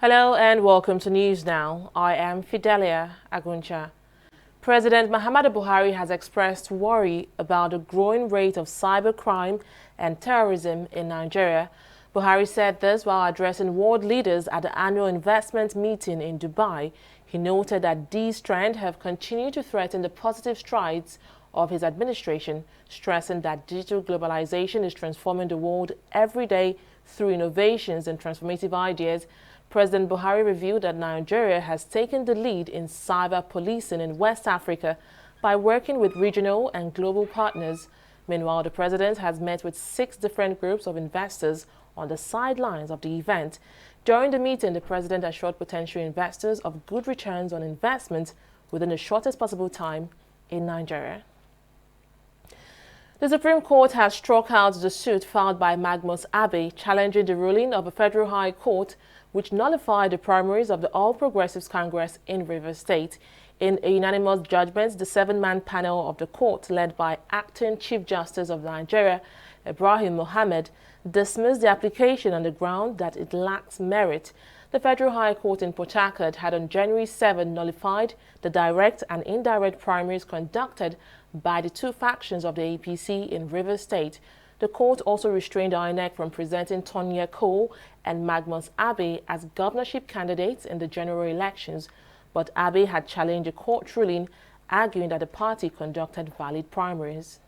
Hello and welcome to News Now. I am Fidelia Aguncha. President Muhammadu Buhari has expressed worry about the growing rate of cybercrime and terrorism in Nigeria. Buhari said this while addressing world leaders at the annual investment meeting in Dubai. He noted that these trends have continued to threaten the positive strides of his administration, stressing that digital globalization is transforming the world every day through innovations and transformative ideas. President Buhari revealed that Nigeria has taken the lead in cyber policing in West Africa by working with regional and global partners. Meanwhile, the president has met with 6 different groups of investors on the sidelines of the event. During the meeting, the president assured potential investors of good returns on investment within the shortest possible time in Nigeria. The Supreme Court has struck out the suit filed by Magnus Abe challenging the ruling of a federal high court which nullified the primaries of the All Progressives Congress in Rivers State. In a unanimous judgment, the 7-man panel of the court, led by Acting Chief Justice of Nigeria, Ibrahim Mohammed, dismissed the application on the ground that it lacks merit. The Federal High Court in Port Harcourt had on January 7 nullified the direct and indirect primaries conducted by the 2 factions of the APC in Rivers State. The court also restrained INEC from presenting Tonya Cole and Magnus Abe as governorship candidates in the general elections, but Abe had challenged the court ruling, arguing that the party conducted valid primaries.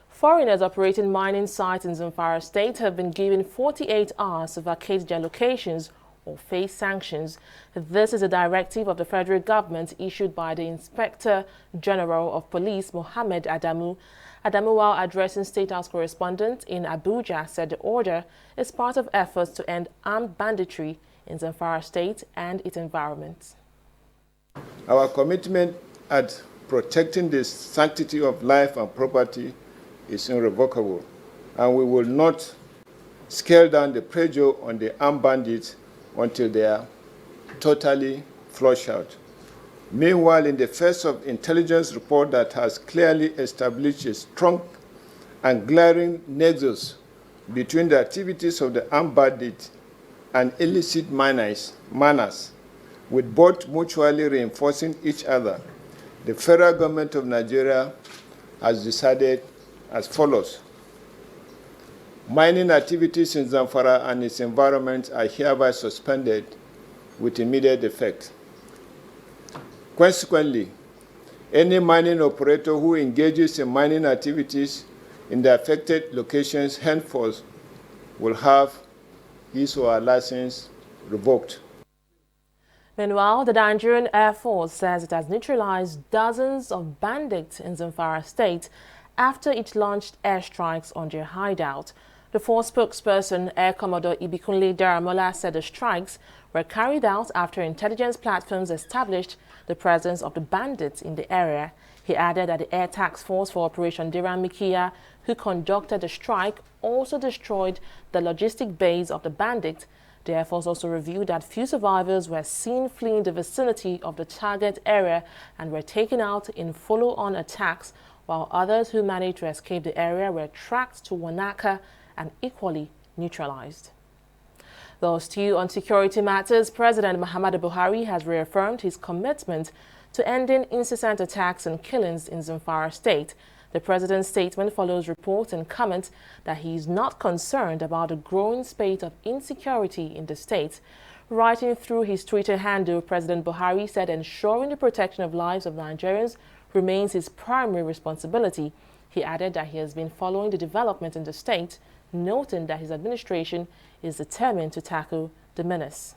Foreigners operating mining sites in Zamfara State have been given 48 hours to vacate their locations or face sanctions. This is a directive of the federal government issued by the Inspector General of Police, Mohammed Adamu. Adamu, while addressing State House correspondents in Abuja, said the order is part of efforts to end armed banditry in Zamfara State and its environment. Our commitment at protecting the sanctity of life and property is irrevocable, and we will not scale down the pressure on the armed bandits until they are totally flushed out. Meanwhile, in the face of intelligence report that has clearly established a strong and glaring nexus between the activities of the armed bandits and illicit miners, with both mutually reinforcing each other, the federal government of Nigeria has decided as follows. Mining activities in Zamfara and its environment are hereby suspended with immediate effect. Consequently, any mining operator who engages in mining activities in the affected locations henceforth will have his or her license revoked. Meanwhile, the Nigerian Air Force says it has neutralized dozens of bandits in Zamfara State after it launched airstrikes on their hideout. The force spokesperson, Air Commodore Ibikunle Daramola, said the strikes were carried out after intelligence platforms established the presence of the bandits in the area. He added that the Air Task Force for Operation Diramikia, who conducted the strike, also destroyed the logistic base of the bandits. The Air Force also revealed that few survivors were seen fleeing the vicinity of the target area and were taken out in follow-on attacks, while others who managed to escape the area were tracked to Wanaka and equally neutralized. Though still on security matters, President Muhammadu Buhari has reaffirmed his commitment to ending incessant attacks and killings in Zamfara State. The president's statement follows reports and comments that he is not concerned about the growing spate of insecurity in the state. Writing through his Twitter handle, President Buhari said ensuring the protection of lives of Nigerians remains his primary responsibility. He added that he has been following the development in the state, noting that his administration is determined to tackle the menace.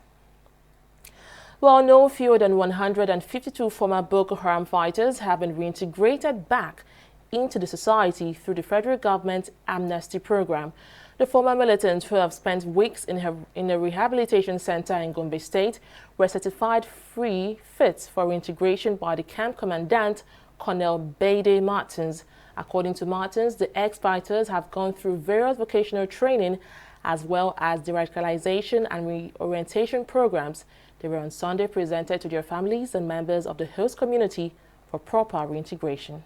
Well, no fewer than 152 former Boko Haram fighters have been reintegrated back into the society through the federal government amnesty program. The former militants who have spent weeks in a rehabilitation center in Gombe State were certified fit for reintegration by the camp commandant, Colonel Bede Martins. According to Martins, the ex-fighters have gone through various vocational training as well as de-radicalization and reorientation programs. They were on Sunday presented to their families and members of the host community for proper reintegration.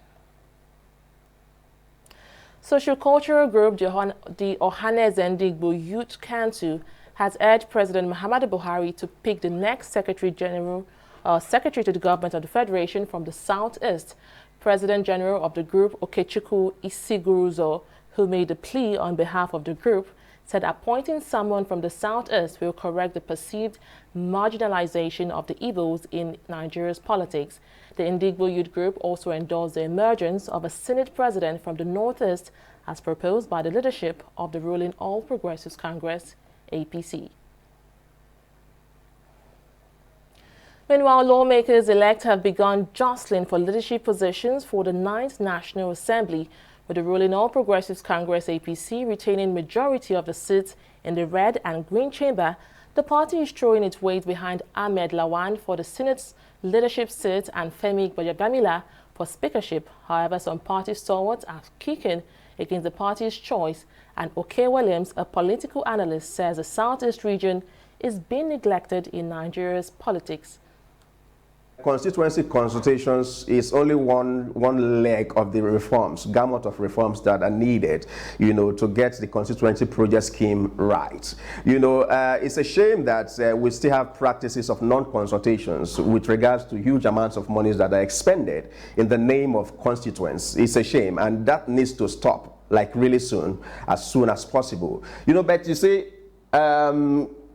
Social-cultural group the Ohanezendigbo Youth Council has urged President Muhammadu Buhari to pick the next Secretary to the government of the Federation from the Southeast. President General of the group, Okechukwu Isiguruzo, who made the plea on behalf of the group, said appointing someone from the Southeast will correct the perceived marginalization of the Igbos in Nigeria's politics. The Indigbo Youth Group also endorsed the emergence of a Senate president from the Northeast as proposed by the leadership of the ruling All Progressives Congress, APC. Meanwhile, lawmakers-elect have begun jostling for leadership positions for the 9th National Assembly, with the ruling All Progressives Congress, APC, retaining majority of the seats in the red and green chamber. The party is throwing its weight behind Ahmed Lawan for the Senate's leadership seat and Femi Gbajabamila for speakership. However, some party stalwarts are kicking against the party's choice, and Oke Williams, a political analyst, says the Southeast region is being neglected in Nigeria's politics. Constituency consultations is only one leg of the reforms, gamut of reforms that are needed, to get the constituency project scheme right. It's a shame that we still have practices of non-consultations with regards to huge amounts of monies that are expended in the name of constituents. It's a shame, and that needs to stop, like really soon as possible. But you see,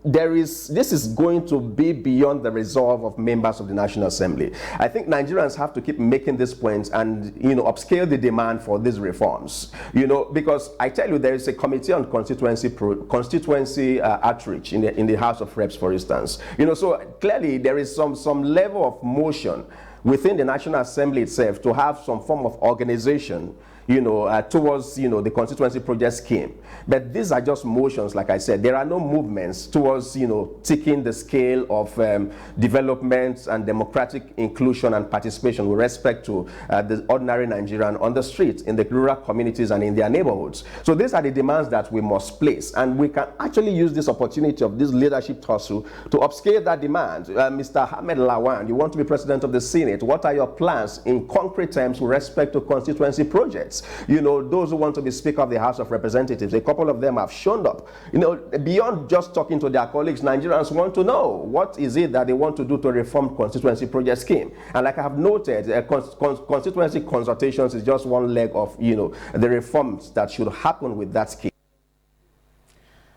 this is going to be beyond the resolve of members of the National Assembly. I think Nigerians have to keep making this point and, upscale the demand for these reforms. Because I tell you, there is a committee on constituency outreach in the House of Reps, for instance. So clearly there is some level of motion within the National Assembly itself to have some form of organization towards, the constituency project scheme. But these are just motions, like I said. There are no movements towards, taking the scale of development and democratic inclusion and participation with respect to the ordinary Nigerian on the streets, in the rural communities and in their neighborhoods. So these are the demands that we must place. And we can actually use this opportunity of this leadership tussle to upscale that demand. Mr. Ahmed Lawan, you want to be president of the Senate. What are your plans in concrete terms with respect to constituency projects? Those who want to be Speaker of the House of Representatives, a couple of them have shown up. Beyond just talking to their colleagues, Nigerians want to know what is it that they want to do to reform constituency project scheme. And like I have noted, constituency consultations is just one leg of, the reforms that should happen with that scheme.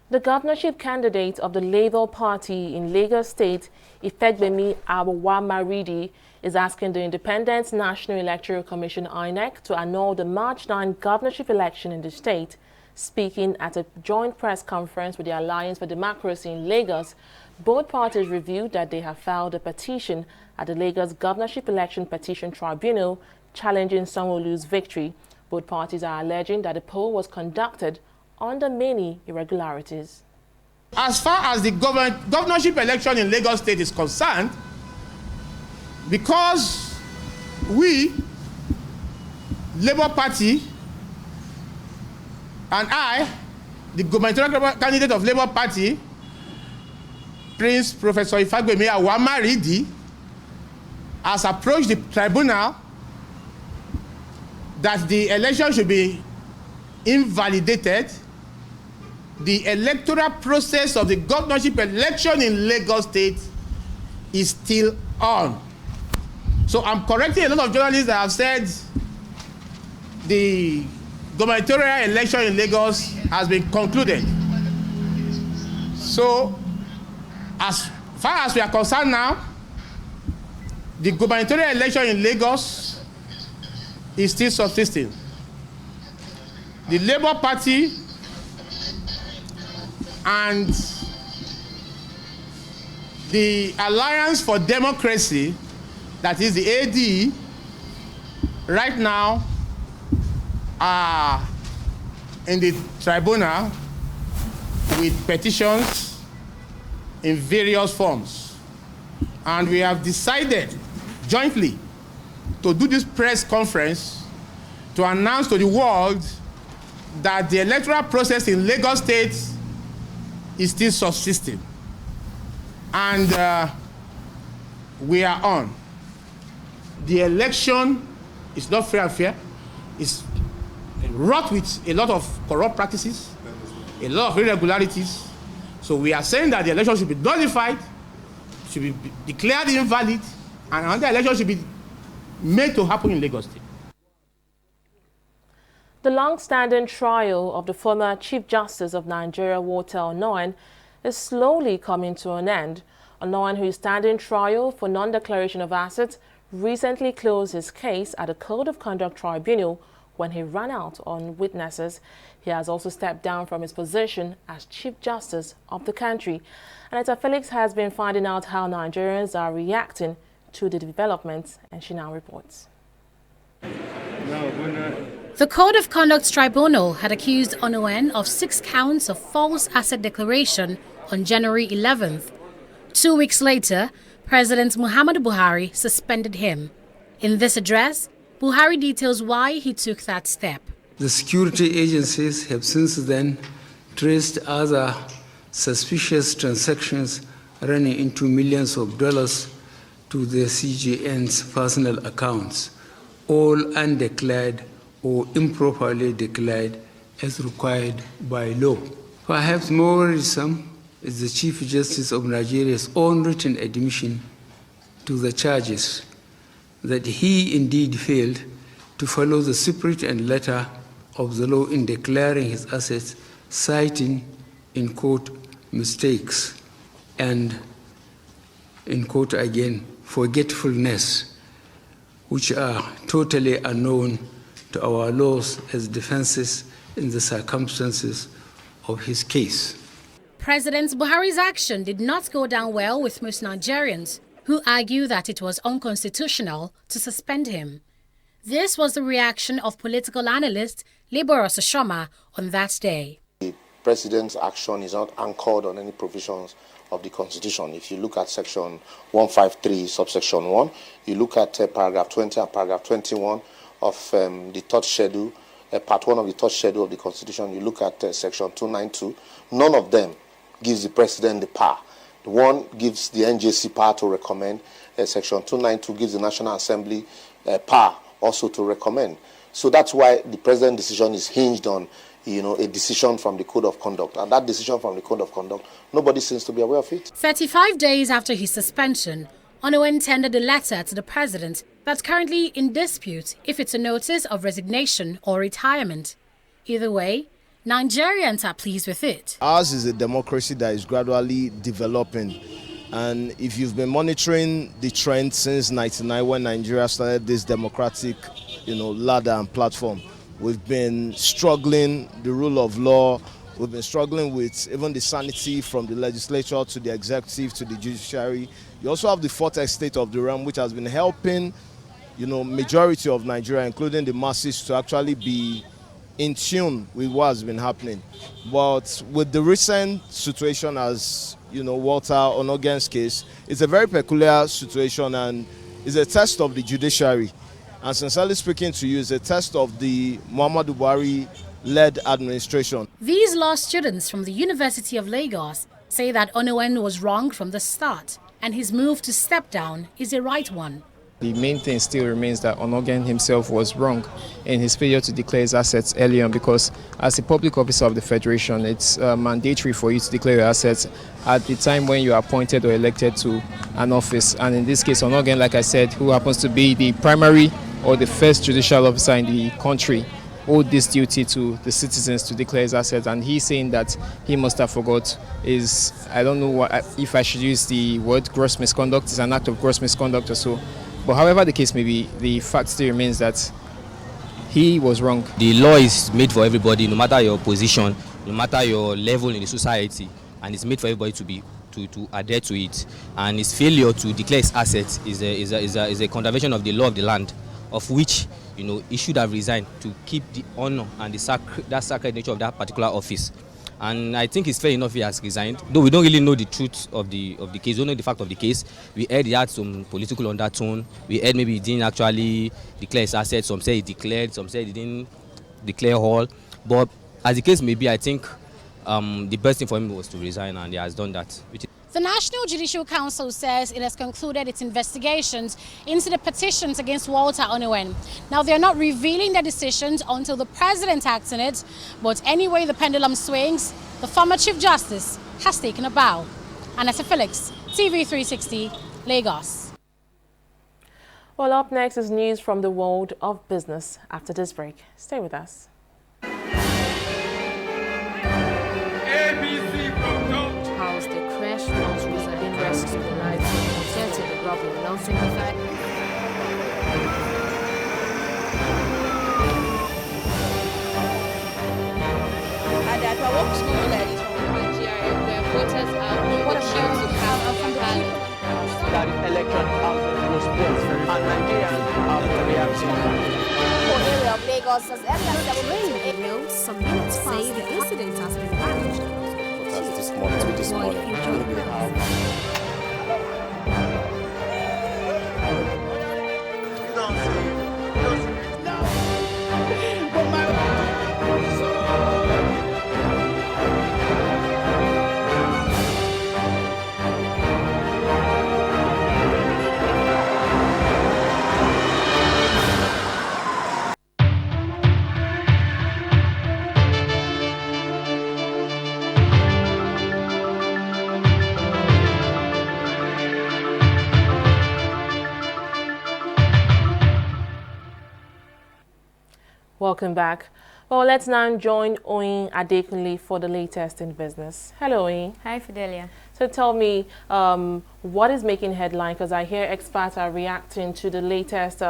The governorship candidate of the Labour Party in Lagos State, Ifegbemi Awamaridi, is asking the Independent National Electoral Commission (INEC) to annul the March 9 governorship election in the state. Speaking at a joint press conference with the Alliance for Democracy in Lagos, both parties revealed that they have filed a petition at the Lagos Governorship Election Petition Tribunal challenging Sanwo-Olu's victory. Both parties are alleging that the poll was conducted under many irregularities. As far as the governorship election in Lagos State is concerned, because we, Labour Party, and I, the gubernatorial candidate of Labour Party, Prince Professor Ifegbemi Awamaridi, has approached the tribunal that the election should be invalidated. The electoral process of the governorship election in Lagos State is still on. So I'm correcting a lot of journalists that have said the gubernatorial election in Lagos has been concluded. So as far as we are concerned now, the gubernatorial election in Lagos is still subsisting. The Labour Party and the Alliance for Democracy, that is the AD, right now are in the tribunal with petitions in various forms. And we have decided jointly to do this press conference to announce to the world that the electoral process in Lagos State is still subsisting. And we are on. The election is not fair and fair. It's wrought with a lot of corrupt practices, a lot of irregularities, So we are saying that the election should be nullified, should be declared invalid, and another election should be made to happen in Lagos State. The long-standing trial of the former Chief Justice of Nigeria, Walter Onoen, is slowly coming to an end. Onoen, who is standing trial for non-declaration of assets, recently closed his case at the Code of Conduct Tribunal when he ran out on witnesses. He has also stepped down from his position as Chief Justice of the country. Anita Felix has been finding out how Nigerians are reacting to the developments, and she now reports. The Code of Conduct Tribunal had accused Onoen of 6 counts of false asset declaration on January 11th. 2 weeks later, President Muhammadu Buhari suspended him. In this address, Buhari details why he took that step. The security agencies have since then traced other suspicious transactions running into millions of dollars to the CJN's personal accounts, all undeclared or improperly declared as required by law. Perhaps more worrisome is the Chief Justice of Nigeria's own written admission to the charges that he indeed failed to follow the spirit and letter of the law in declaring his assets, citing, in quote, mistakes and, in quote again, forgetfulness, which are totally unknown to our laws as defenses in the circumstances of his case. President Buhari's action did not go down well with most Nigerians, who argue that it was unconstitutional to suspend him. This was the reaction of political analyst Liboros Oshoma on that day. The president's action is not anchored on any provisions of the Constitution. If you look at section 153, subsection 1, you look at paragraph 20 and paragraph 21 of the third schedule, part 1 of the third schedule of the Constitution, you look at section 292, none of them gives the president the power. The one gives the NJC power to recommend, section 292 gives the National Assembly power also to recommend. So that's why the president's decision is hinged on, a decision from the Code of Conduct. And that decision from the Code of Conduct, nobody seems to be aware of it. 35 days after his suspension, Onoen tendered a letter to the president that's currently in dispute if it's a notice of resignation or retirement. Either way, Nigerians are pleased with it. Ours is a democracy that is gradually developing. And if you've been monitoring the trend since 1999 when Nigeria started this democratic, ladder and platform, we've been struggling the rule of law. We've been struggling with even the sanity from the legislature to the executive to the judiciary. You also have the fourth estate of the realm, which has been helping, majority of Nigeria, including the masses, to actually be in tune with what has been happening. But with the recent situation, as Walter Onogen's case, it's a very peculiar situation and is a test of the judiciary. And sincerely speaking to you, it's a test of the Muhammadu Buhari-led administration. These law students from the University of Lagos say that Onoen was wrong from the start, and his move to step down is a right one. The main thing still remains that Onogen himself was wrong in his failure to declare his assets early on, because as a public officer of the Federation, it's mandatory for you to declare your assets at the time when you are appointed or elected to an office. And in this case, Onogen, like I said, who happens to be the primary or the first judicial officer in the country, owed this duty to the citizens to declare his assets, and he's saying that he must have forgot is, I don't know if I should use the word gross misconduct, is an act of gross misconduct or so. But however the case may be, the fact still remains that he was wrong. The law is made for everybody, no matter your position, no matter your level in the society, and it's made for everybody to adhere to it. And his failure to declare his assets is a contravention of the law of the land, of which he should have resigned to keep the honor and the sacred nature of that particular office. And I think it's fair enough he has resigned. Though we don't really know the truth of the case, we don't know the fact of the case. We heard he had some political undertone. We heard maybe he didn't actually declare his assets. Some say he declared, some say he didn't declare all. But as the case may be, I think the best thing for him was to resign, and he has done that. The National Judicial Council says it has concluded its investigations into the petitions against Walter Onuen. Now, they're not revealing their decisions until the president acts on it, but anyway the pendulum swings, the former Chief Justice has taken a bow. Anessa Felix, TV360, Lagos. Well, up next is news from the world of business after this break. Stay with us. House the crash launch was an interest to the lives of concerted the government non simplified. And that our work small like this from Nigeria, where voters are on the queue to have from the ballot. That the election has been postponed and Nigerians are reacting. Area of Lagos as early as Some minutes say the incident has been managed. This morning. Welcome back. Well, let's now join Oyin Adekunle for the latest in business. Hello, Oyin. Hi, Fidelia. So tell me, what is making headline? Because I hear experts are reacting to the latest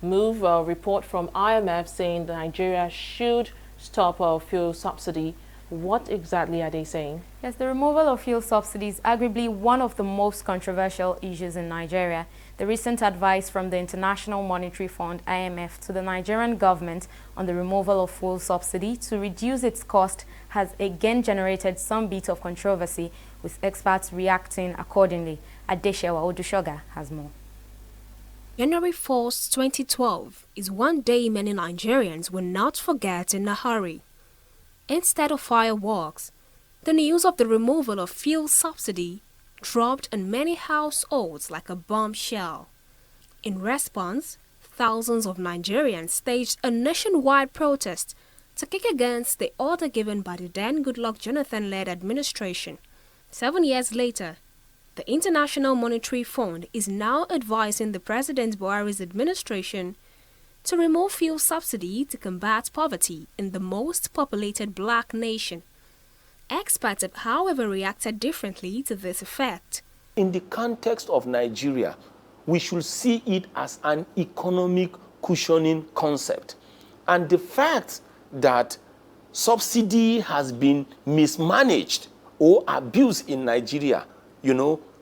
report from IMF saying that Nigeria should stop fuel subsidy. What exactly are they saying? Yes, the removal of fuel subsidies is arguably one of the most controversial issues in Nigeria. The recent advice from the International Monetary Fund, IMF, to the Nigerian government on the removal of fuel subsidy to reduce its cost has again generated some bit of controversy, with experts reacting accordingly. Adeshewa Odushoga has more. January 4th, 2012 is one day many Nigerians will not forget in a hurry. Instead of fireworks, the news of the removal of fuel subsidy dropped on many households like a bombshell. In response, thousands of Nigerians staged a nationwide protest to kick against the order given by the then Goodluck Jonathan-led administration. 7 years later, the International Monetary Fund is now advising the President Buhari's administration to remove fuel subsidy to combat poverty in the most populated black nation. Experts have, however, reacted differently to this effect. In the context of Nigeria, we should see it as an economic cushioning concept. And the fact that subsidy has been mismanaged or abused in Nigeria,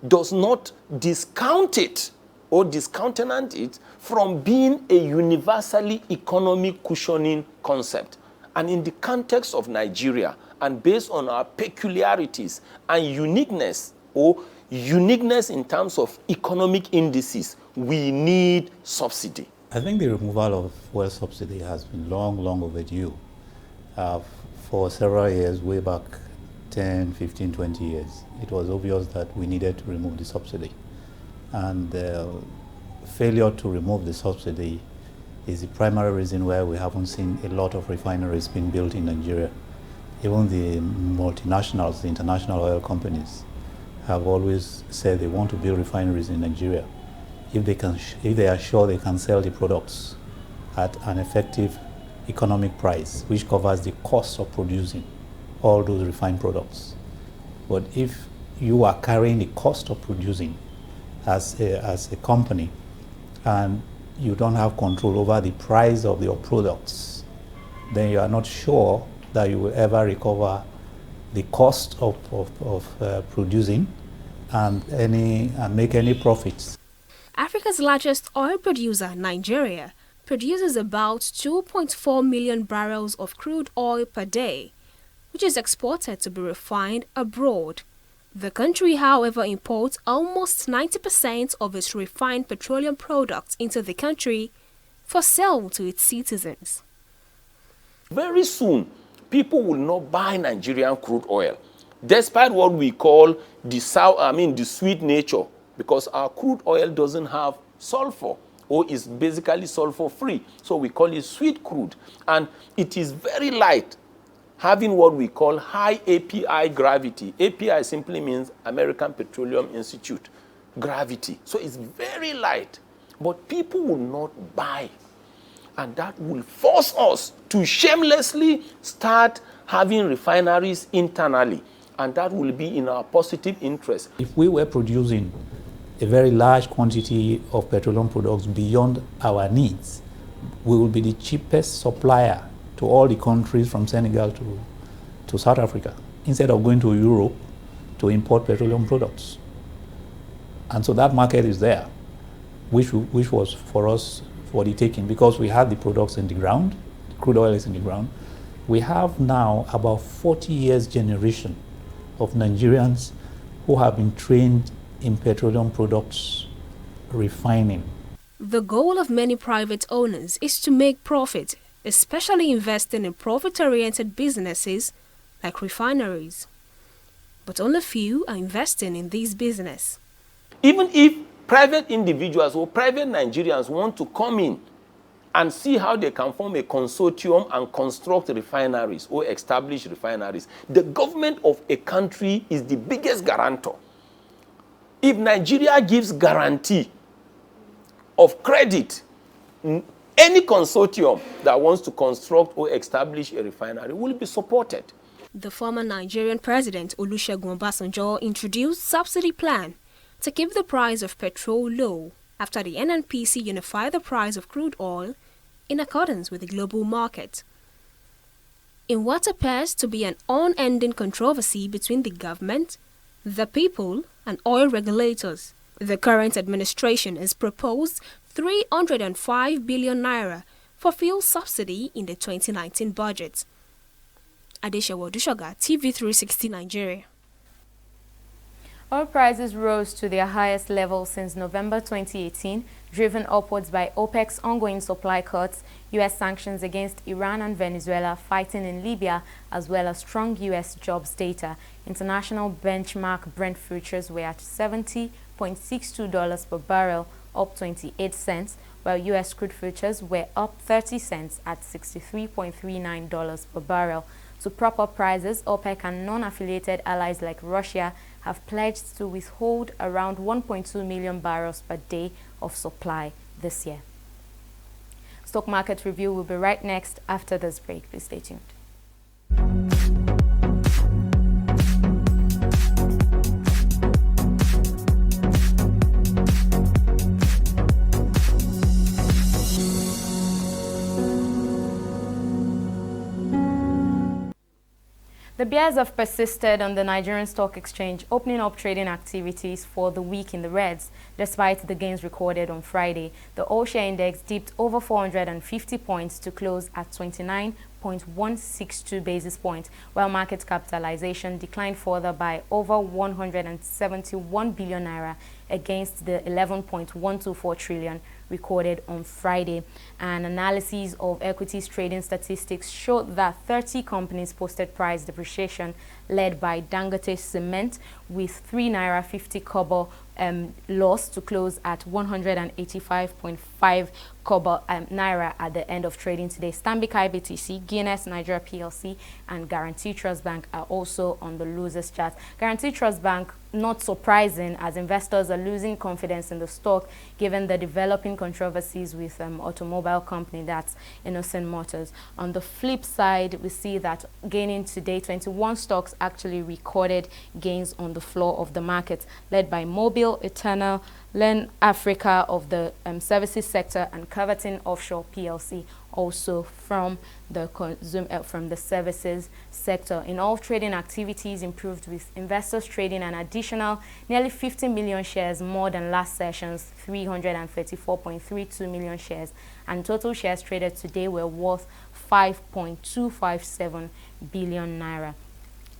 does not discount it or discountenance it from being a universally economic cushioning concept. And in the context of Nigeria, and based on our peculiarities and uniqueness in terms of economic indices, we need subsidy. I think the removal of fuel subsidy has been long overdue. For several years, way back 10, 15, 20 years, it was obvious that we needed to remove the subsidy. And the failure to remove the subsidy is the primary reason why we haven't seen a lot of refineries being built in Nigeria. Even the multinationals, the international oil companies, have always said they want to build refineries in Nigeria if they are sure they can sell the products at an effective economic price, which covers the cost of producing all those refined products. But if you are carrying the cost of producing as a company and you don't have control over the price of your products, then you are not sure that you will ever recover the cost of producing and make any profits. Africa's largest oil producer, Nigeria, produces about 2.4 million barrels of crude oil per day, which is exported to be refined abroad. The country, however, imports almost 90% of its refined petroleum products into the country for sale to its citizens. Very soon, people will not buy Nigerian crude oil despite what we call the sweet nature, because our crude oil doesn't have sulfur, or is basically sulfur free. So we call it sweet crude. And it is very light, having what we call high API gravity. API simply means American Petroleum Institute gravity. So it's very light, but people will not buy. And that will force us to shamelessly start having refineries internally. And that will be in our positive interest. If we were producing a very large quantity of petroleum products beyond our needs, we will be the cheapest supplier to all the countries from Senegal to South Africa, instead of going to Europe to import petroleum products. And so that market is there, which was for us for the taking, because we have the products in the ground, crude oil is in the ground. We have now about 40 years generation of Nigerians who have been trained in petroleum products refining. The goal of many private owners is to make profit, especially investing in profit-oriented businesses like refineries. But only few are investing in this business. Even if private individuals or private Nigerians want to come in and see how they can form a consortium and construct refineries or establish refineries, the government of a country is the biggest guarantor. If Nigeria gives guarantee of credit, any consortium that wants to construct or establish a refinery will be supported. The former Nigerian president Olusegun Obasanjo introduced subsidy plan to keep the price of petrol low after the NNPC unified the price of crude oil in accordance with the global market. In what appears to be an unending controversy between the government, the people, and oil regulators, the current administration has proposed 305 billion naira for fuel subsidy in the 2019 budget. Adeshawa Dushoga, TV360 Nigeria. Oil prices rose to their highest level since November 2018, driven upwards by OPEC's ongoing supply cuts, U.S. sanctions against Iran and Venezuela, fighting in Libya, as well as strong U.S. jobs data. International benchmark Brent futures were at $70.62 per barrel, up 28 cents, while U.S. crude futures were up 30 cents at $63.39 per barrel. To prop up prices, OPEC and non-affiliated allies like Russia have pledged to withhold around 1.2 million barrels per day of supply this year. Stock market review will be right next after this break. Please stay tuned. The bears have persisted on the Nigerian Stock Exchange, opening up trading activities for the week in the reds, despite the gains recorded on Friday. The all-share index dipped over 450 points to close at 29.162 basis points, while market capitalization declined further by over 171 billion naira against the 11.124 trillion recorded on Friday. An analysis of equities trading statistics showed that 30 companies posted price depreciation, led by Dangote Cement with 3 naira 50 kobo loss to close at 185.5 kobo naira at the end of trading today. Stanbic IBTC, Guinness Nigeria PLC, and Guarantee Trust Bank are also on the losers chart. Guarantee Trust Bank, not surprising, as investors are losing confidence in the stock given the developing controversies with automobile company, that's Innocent Motors. On the flip side, we see that gaining today, 21 stocks actually recorded gains on the floor of the market, led by Mobil, Eternal, Len Africa of the services sector, and Coverton Offshore PLC, also from the services sector. In all, trading activities improved, with investors trading an additional nearly 50 million shares more than last session's 334.32 million shares, and total shares traded today were worth 5.257 billion naira.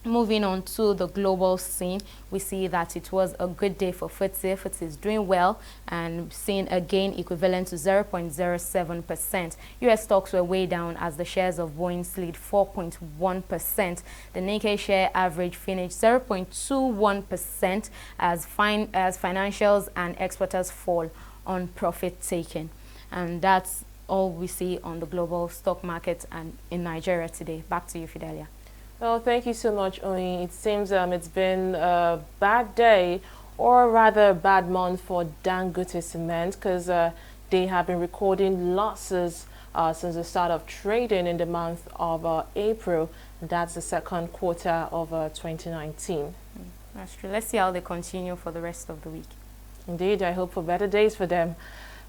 Moving on to the global scene, we see that it was a good day for FTSE. FTSE is doing well and seeing a gain equivalent to 0.07%. US stocks were way down as the shares of Boeing slid 4.1%. The Nikkei share average finished 0.21% as financials and exporters fall on profit taking. And that's all we see on the global stock market and in Nigeria today. Back to you, Fidelia. Well, thank you so much, Oyin. It seems it's been a bad day, or rather a bad month for Dangote Cement, because they have been recording losses since the start of trading in the month of April. That's the second quarter of 2019. That's true. Let's see how they continue for the rest of the week. Indeed, I hope for better days for them.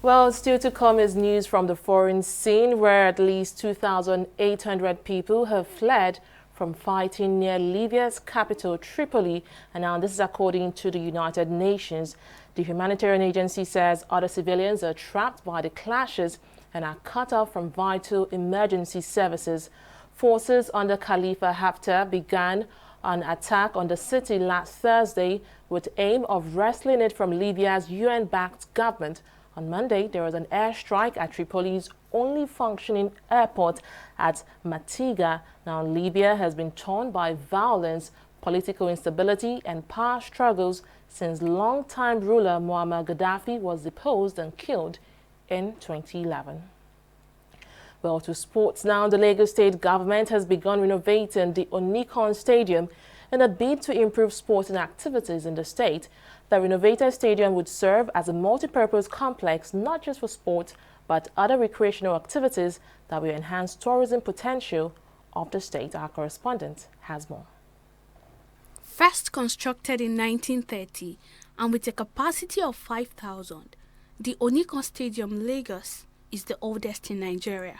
Well, still to come is news from the foreign scene, where at least 2,800 people have fled from fighting near Libya's capital, Tripoli, and now this is according to the United Nations. The humanitarian agency says other civilians are trapped by the clashes and are cut off from vital emergency services. Forces under Khalifa Haftar began an attack on the city last Thursday with aim of wresting it from Libya's UN-backed government. On Monday, there was an airstrike at Tripoli's only functioning airport at Matiga. Now, Libya has been torn by violence, political instability, and power struggles since longtime ruler Muammar Gaddafi was deposed and killed in 2011. Well, to sports now, the Lagos State government has begun renovating the Onikon Stadium in a bid to improve sporting activities in the state. The renovated stadium would serve as a multi-purpose complex, not just for sport, but other recreational activities that will enhance tourism potential of the state. Our correspondent has more. First constructed in 1930 and with a capacity of 5,000, the Onikon Stadium, Lagos, is the oldest in Nigeria.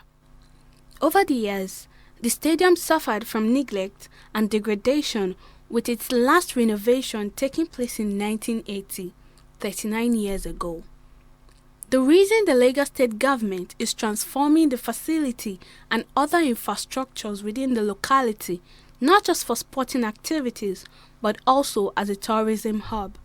Over the years, the stadium suffered from neglect and degradation, with its last renovation taking place in 1980, 39 years ago. The reason the Lagos State government is transforming the facility and other infrastructures within the locality, not just for sporting activities, but also as a tourism hub.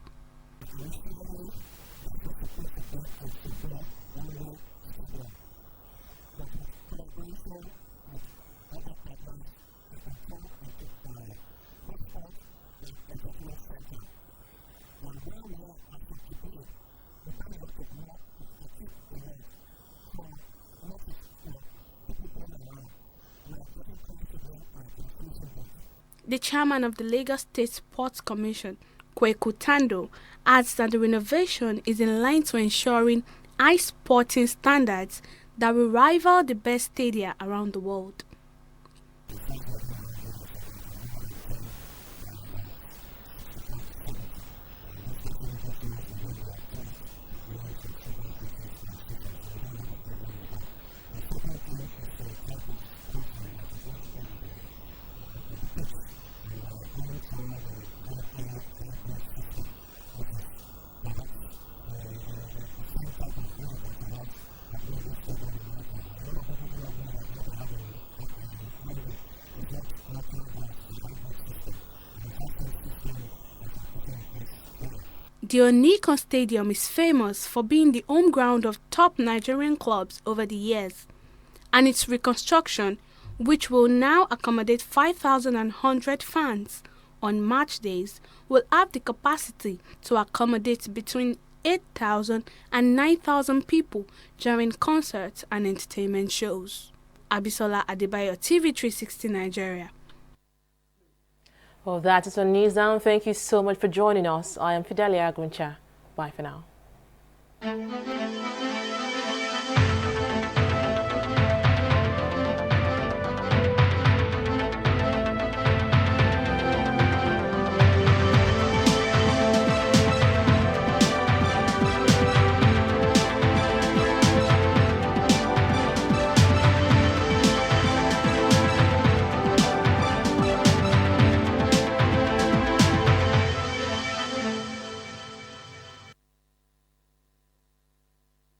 The chairman of the Lagos State Sports Commission, Kweku Tando, adds that the renovation is in line to ensuring high sporting standards that will rival the best stadia around the world. The Onikon Stadium is famous for being the home ground of top Nigerian clubs over the years, and its reconstruction, which will now accommodate 5,100 fans on match days, will have the capacity to accommodate between 8,000 and 9,000 people during concerts and entertainment shows. Abisola Adebayo, TV360 Nigeria. Well, that is on News Now. Thank you so much for joining us. I am Fidelia Aguncha. Bye for now.